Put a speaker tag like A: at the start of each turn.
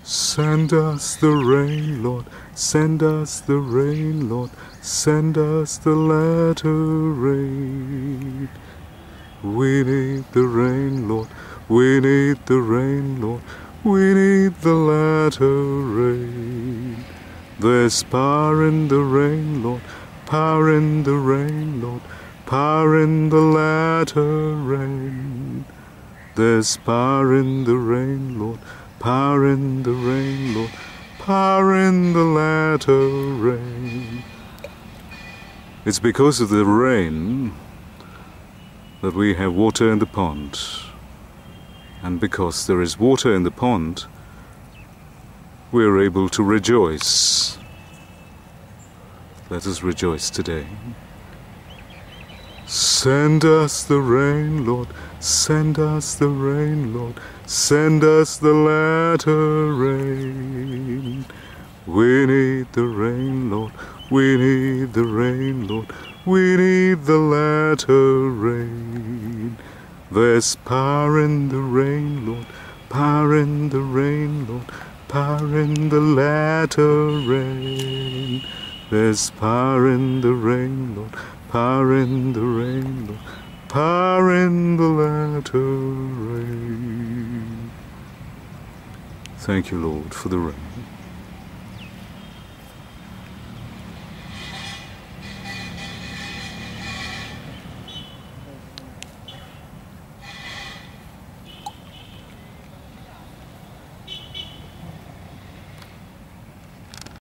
A: Send us the rain, Lord, send us the rain, Lord, send us the latter rain. We need the rain, Lord, we need the rain, Lord, we need the latter rain. There's power in the rain, Lord, power in the rain, Lord, power in the latter rain. There's power in the rain, Lord, power in the rain, Lord, power in the latter rain. It's because of the rain that we have water in the pond. And because there is water in the pond, we are able to rejoice. Let us rejoice today. Send us the rain, Lord, send us the rain, Lord, send us the latter rain. We need the rain, Lord, we need the rain, Lord, we need the latter rain. There's power in the rain, Lord, power in the rain, Lord, power in the latter rain. There's power in the rain, Lord, power in the rain, Lord, power in the latter rain. Thank you, Lord, for the rain.